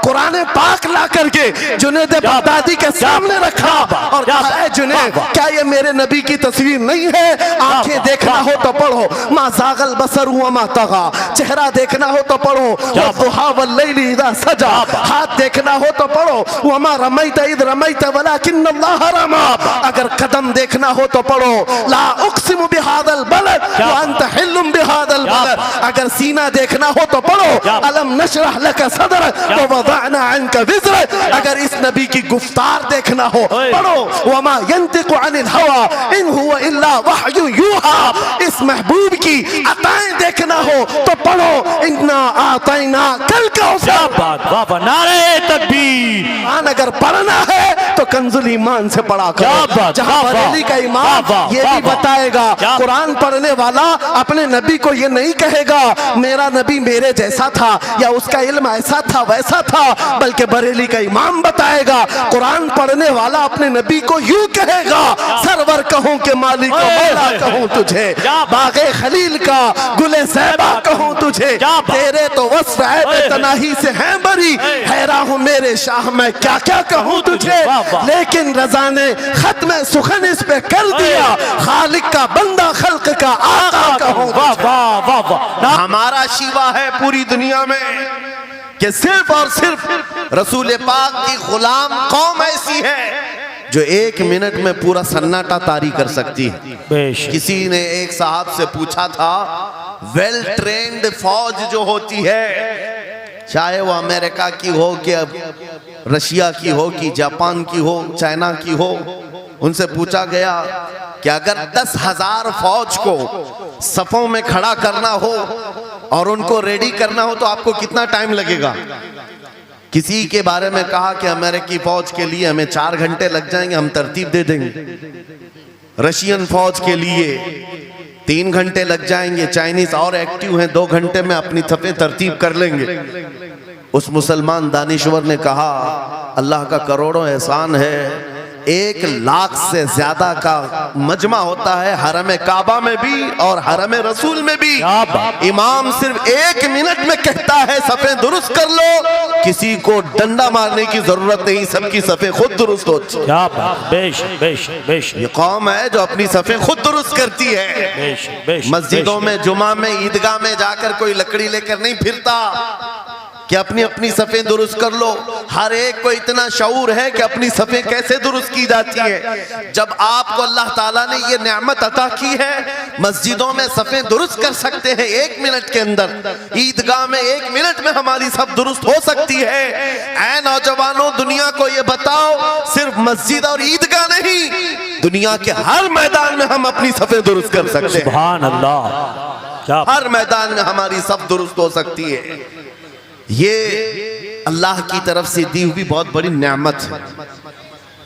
कुरान पाक ला करके जुनैद बगदादी के सामने रखा और कहा, जुनैद क्या ये मेरे नबी की तस्वीर नहीं है? आंखें देखना हो तो पढ़ो, मा ज़ागल बसर हुआ मा तगा, चेहरा देखना हो तो पढ़ो, वद्दुहा वल्लैलि इज़ा सजा, हाथ देखना हो तो पढ़ो, वमा रमैत इज़ रमैत वलाकिन्नल्लाह रमा, अगर कदम देखना हो तो पढ़ो, ला उक़सिमु बिहादल बलद व अंत हिल्लुम बिहादल बलद, अगर सीना देखना हो तो पढ़ो, अलम नशरह लका सदरक व वदअना अन्का विज़रक, अगर इस नबी की गुफ्तार देखना हो पढ़ो, वमा यंतिकु अनिल हवा इन हुवा इल्ला वहयु यूहा, इस महबूब की अताएं देखना हो तो पढ़ो, इन्ना आतैना कल का नारे तकबीर। अगर पढ़ना है तो कंजुल ईमान से पढ़ा करो, जहां बरेली का इमाम ये भी बताएगा, कुरान पढ़ने वाला अपने नबी को ये नहीं कहेगा मेरा नबी मेरे जैसा था या उसका इल्म ऐसा था वैसा था, बल्कि बरेली का इमाम बताएगा कुरान पढ़ने वाला अपने नबी को यूं कहेगा, सरवर कहूं के मालिक को मौला कहूं तुझे, बागे खलील का गुले ज़ैबा कहूं तुझे, तेरे तो वस्फ़ ऐब तनाही से हैं बरी, हैरान हूं मेरे शाह मैं क्या क्या कहूं तुझे, लेकिन रज़ा ने खत्म सुखन इस पे कर दिया, खालिक का बंदा खल्क का आका कहूं तुझे। हमारा शिवा है पूरी दुनिया में कि सिर्फ और सिर्फ रसूल पाक की गुलाम कौम ऐसी है जो 1 मिनट में पूरा सन्नाटा तारी कर सकती है। किसी ने एक साहब से पूछा था, वेल ट्रेन्ड फौज जो होती है, चाहे वो अमेरिका की हो कि रशिया की हो कि जापान की हो, चाइना की हो, उनसे पूछा गया कि अगर 10,000 फौज को सफों में खड़ा करना हो और उनको रेडी करना हो तो आपको कितना टाइम लगेगा? किसी के बारे में कहा कि अमेरिकी फौज के लिए हमें 4 घंटे लग जाएंगे, हम तरतीब दे देंगे। रशियन फौज के लिए 3 घंटे लग जाएंगे, चाइनीज और एक्टिव हैं, 2 घंटे में अपनी सफे तरतीब कर लेंगे। उस मुसलमान दानिश्वर ने कहा, अल्लाह का करोड़ों एहसान है, 1 लाख से ज्यादा का मजमा होता है हरम काबा में भी और हरम रसूल में भी। इमाम सिर्फ 1 मिनट में कहता है सफे दुरुस्त कर लो, किसी को डंडा मारने की जरूरत नहीं, सबकी सफे खुद दुरुस्त होती है। ये कौम है जो अपनी सफे खुद दुरुस्त करती है। मस्जिदों में, जुमा में, ईदगाह में जाकर कोई लकड़ी लेकर नहीं फिरता कि अपनी अपनी सफ़ें दुरुस्त कर लो। हर एक को इतना शऊर है कि अपनी सफ़ें कैसे दुरुस्त की जाती है। जब आपको अल्लाह ताला ने ये नेमत अता की है, मस्जिदों में सफ़ें दुरुस्त कर सकते हैं 1 मिनट के अंदर, ईदगाह में 1 मिनट में हमारी सब दुरुस्त हो सकती है। ऐ नौजवानों, दुनिया को ये बताओ, सिर्फ मस्जिद और ईदगाह नहीं, दुनिया के हर मैदान में हम अपनी सफ़ें दुरुस्त कर सकते हैं। सुभान अल्लाह। हर मैदान में हमारी सब दुरुस्त हो सकती है। ये अल्लाह की तरफ से दी हुई बहुत बड़ी नेमत है।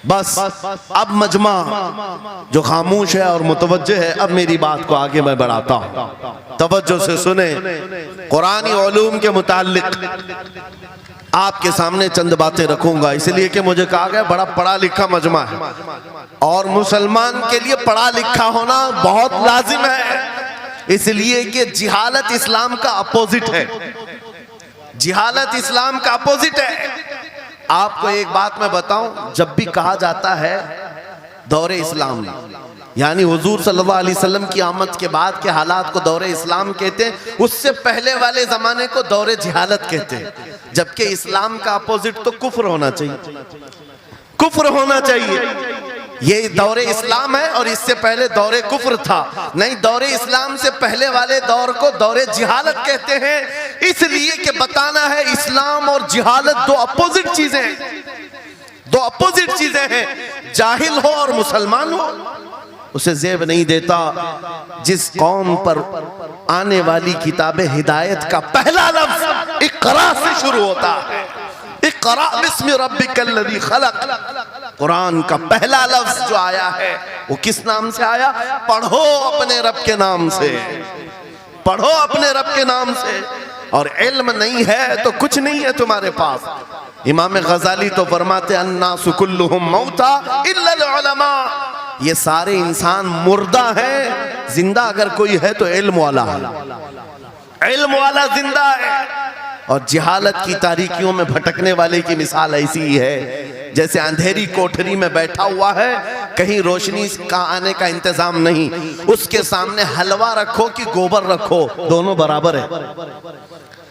बस अब मजमा जो खामोश है और मुतवज्जे है, अब मेरी बात को आगे मैं बढ़ाता हूँ, तवज्जो से सुने। कुरानी उलूम के मुताल्लिक आपके सामने चंद बातें रखूंगा, इसलिए कि मुझे कहा गया बड़ा पढ़ा लिखा मजमा है और मुसलमान के लिए पढ़ा लिखा होना बहुत लाजिम है, इसलिए कि जिहालत इस्लाम का अपोजिट है। जिहालत इस्लाम का अपोजिट है। आपको एक बात मैं बताऊं, जब भी कहा जाता है दौरे इस्लाम, यानी हुजूर सल्लल्लाहु अलैहि वसल्लम की आमद के बाद के हालात को दौरे इस्लाम कहते हैं, उससे पहले वाले जमाने को दौरे जिहालत कहते हैं। जबकि इस्लाम का अपोजिट तो कुफ्र होना चाहिए, कुफ्र होना चाहिए। ये दौरे इस्लाम है और इससे पहले दौरे कुफ्र था। नहीं, दौरे इस्लाम से पहले वाले दौर को दौरे जिहालत कहते हैं, इसलिए कि बताना है इस्लाम और जिहालत दो अपोजिट चीजें हैं, दो अपोजिट चीजें हैं। जाहिल हो और मुसलमान हो उसे ज़ेब नहीं देता। जिस कौम पर आने वाली किताब हिदायत का पहला लफ्ज इक़रा से शुरू होता है, इक़रा बिस्मि रब्बिकल्लज़ी खलक़, कुरान का पहला लफ्ज जो आया है वो किस नाम से आया? पढ़ो अपने रब के नाम से, पढ़ो अपने रब के नाम से। और इल्म नहीं है तो कुछ नहीं है तुम्हारे पास। इमाम गजाली तो फरमाते अन्नासु कुल्लुहुम मौता इल्लल उलमा, ये सारे इंसान मुर्दा हैं, जिंदा अगर कोई है तो इल्म वाला है, इल्म वाला जिंदा है। और जिहालत की तारीकियों में भटकने वाले की मिसाल ऐसी ही है जैसे अंधेरी कोठरी में बैठा हुआ है, कहीं रोशनी का आने का इंतजाम नहीं, उसके सामने हलवा रखो कि गोबर रखो, दोनों बराबर है।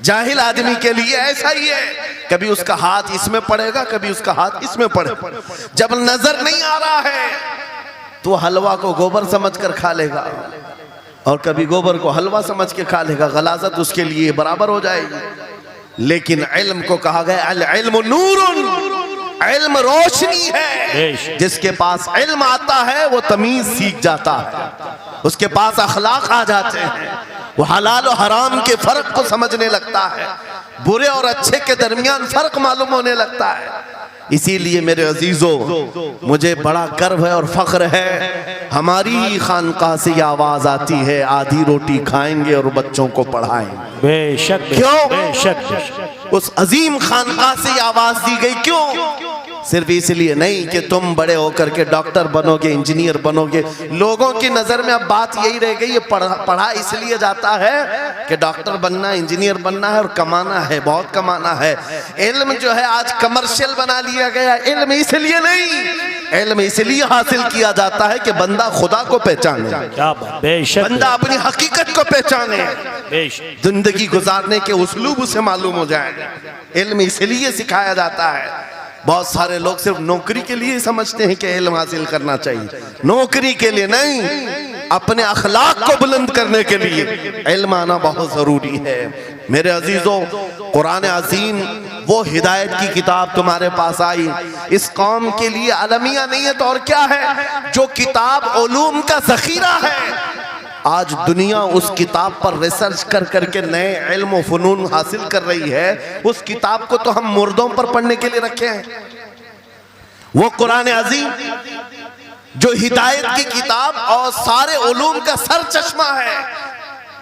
जाहिल आदमी के लिए ऐसा ही है, कभी उसका हाथ इसमें पड़ेगा, कभी उसका हाथ इसमें पड़ेगा। जब नजर नहीं आ रहा है तो हलवा को गोबर समझकर खा लेगा और कभी गोबर को हलवा समझ के खा लेगा, गलाजत उसके लिए बराबर हो जाएगी। लेकिन इल्म को कहा गया अल इल्मु नूरुन, इल्म रोशनी है। जिसके पास इल्म आता है वो तमीज सीख जाता है, उसके पास अखलाक आ जाते हैं, वो हलाल और हराम के फर्क को समझने लगता है, बुरे और अच्छे के दरमियान फर्क मालूम होने लगता है। इसीलिए मेरे अजीजों, मुझे बड़ा गर्व है और फख्र है, हमारी खानकाह से ये आवाज आती है, आधी रोटी खाएंगे और बच्चों को पढ़ाएंगे। बेशक, क्यों? बेशक। उस अजीम खानकाह से ये आवाज दी गई, क्यों? सिर्फ इसलिए नहीं कि तुम बड़े होकर के डॉक्टर बनोगे, इंजीनियर बनोगे। लोगों की नजर में अब बात यही रह गई है, पढ़ा इसलिए जाता है कि डॉक्टर बनना, इंजीनियर बनना है और कमाना है, बहुत कमाना है। इल्म जो है आज कमर्शियल बना लिया गया। इल्म इसलिए नहीं, इल्म इसलिए हासिल किया जाता है कि बंदा खुदा को पहचाने, बंदा अपनी हकीकत को पहचाने, जिंदगी गुजारने के उस्लूब उसे मालूम हो जाए। इल्म इसलिए सिखाया जाता है। बहुत सारे लोग सिर्फ नौकरी के लिए समझते हैं कि इल्म हासिल करना चाहिए, नौकरी के लिए नहीं, अपने अखलाक को बुलंद करने के लिए इल्म आना बहुत जरूरी है। मेरे अजीजों, कुरान अज़ीम वो हिदायत की किताब तुम्हारे पास आई, इस कौम के लिए अलमिया नहीं है तो और क्या है, जो किताब उलूम का जखीरा है। आज दुनिया उस किताब पर रिसर्च कर करके नए इल्म और फनून हासिल कर रही है। उस किताब को तो हम मुर्दों पर पढ़ने के लिए रखे हैं। वो कुरान अज़ीम जो हिदायत की किताब और सारे उलूम का सर चश्मा है,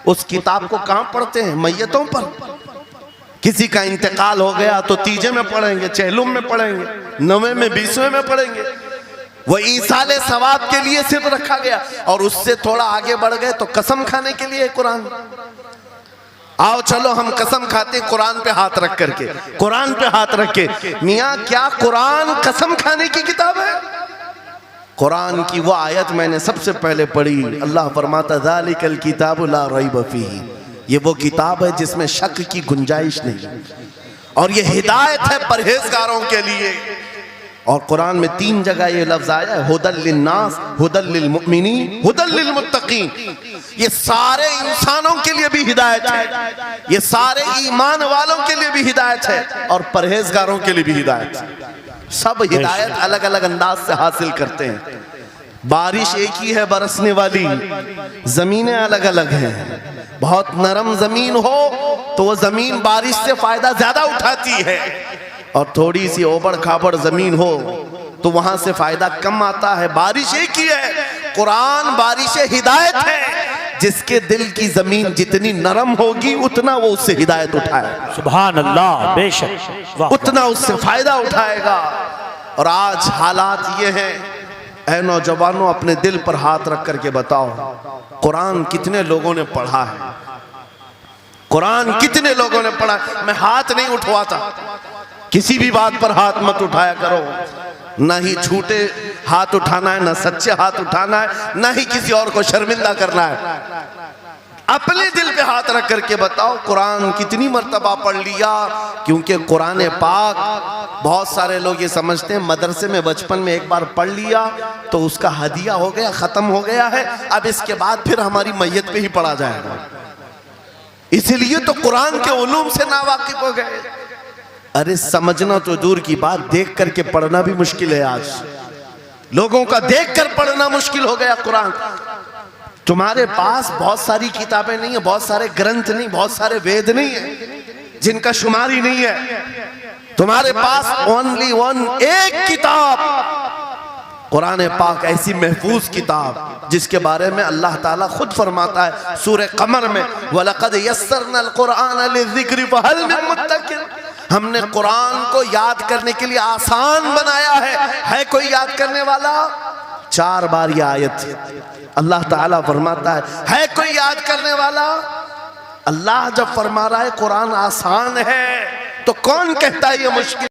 उस किताब को कहां पढ़ते हैं? मैयतों पर। किसी का इंतकाल हो गया तो तीजे में पढ़ेंगे, चहलुम में पढ़ेंगे, नवे में, 20वें में पढ़ेंगे। वो ईसाले सवाब के लिए सिर्फ रखा गया। और उससे थोड़ा आगे बढ़ गए तो कसम खाने के लिए कुरान। आओ चलो हम कसम खाते कुरान पे हाथ रख करके, कुरान पे हाथ रख के। मियाँ क्या कुरान कसम खाने की किताब है? कुरान की वो आयत मैंने सबसे पहले पढ़ी, अल्लाह फरमाता ज़ालिकल किताबु ला रैब फीही, ये वो किताब है जिसमें शक की गुंजाइश नहीं, और ये हिदायत है परहेजगारों के लिए। और कुरान में 3 जगह ये लफ्ज आया है, हुदल लिन्नास, हुदल लिल मुमिनीन, हुदल लिल मुत्तकीन। ये सारे इंसानों के लिए भी हिदायत है, ये सारे ईमान वालों के लिए भी हिदायत है, और परहेजगारों के लिए भी हिदायत है। सब हिदायत अलग अलग अंदाज से हासिल करते हैं। बारिश एक ही है बरसने वाली, जमीनें अलग अलग हैं। बहुत नरम जमीन हो तो वो जमीन बारिश से फायदा ज्यादा उठाती है, और थोड़ी सी ओबड़ खाबड़ जमीन हो तो वहां से फायदा कम आता है। बारिश एक ही है, कुरान बारिश हिदायत है। जिसके दिल की जमीन जितनी नरम होगी उतना वो उससे हिदायत उठाएगा। सुभान अल्लाह, बेशक, उतना उससे फायदा उठाएगा। और आज हालात ये हैं, ऐ नौजवानों अपने दिल पर हाथ रख करके बताओ, कुरान कितने लोगों ने पढ़ा है? कुरान कितने लोगों ने पढ़ा? मैं हाथ नहीं उठवाता, किसी भी बात पर हाथ मत उठाया करो। ना ही झूठे हाथ उठाना है, ना सच्चे हाथ उठाना है, ना ही किसी और को शर्मिंदा करना है। अपने दिल पे हाथ रख करके बताओ कुरान कितनी मर्तबा पढ़ लिया। क्योंकि कुरान पाक, बहुत सारे लोग ये समझते हैं मदरसे में बचपन में एक बार पढ़ लिया तो उसका हदिया हो गया, खत्म हो गया है, अब इसके बाद फिर हमारी मैयत पे ही पढ़ा जाएगा। इसलिए तो कुरान के उलूम से नावाकिफ हो गए। अरे समझना तो दूर की बात, देख करके पढ़ना भी मुश्किल है। आज लोगों का देख कर पढ़ना मुश्किल हो गया। कुरान तुम्हारे पास बहुत सारी किताबें नहीं है, बहुत सारे ग्रंथ नहीं, बहुत सारे वेद नहीं है जिनका शुमार ही नहीं है। तुम्हारे पास ओनली वन, एक किताब कुरान पाक, ऐसी महफूज किताब जिसके बारे में अल्लाह ताला खुद फरमाता है सूरह कमर में, वलक़द यस्सरनल कुरान लिज़िक्रि फ़हल मिन मुद्दकिर। हमने कुरान को याद करने के लिए आसान बनाया है कोई याद करने वाला? 4 बार ये आयत अल्लाह ताला फरमाता है कोई याद करने वाला? अल्लाह जब फरमा रहा है कुरान आसान है तो कौन कहता है ये मुश्किल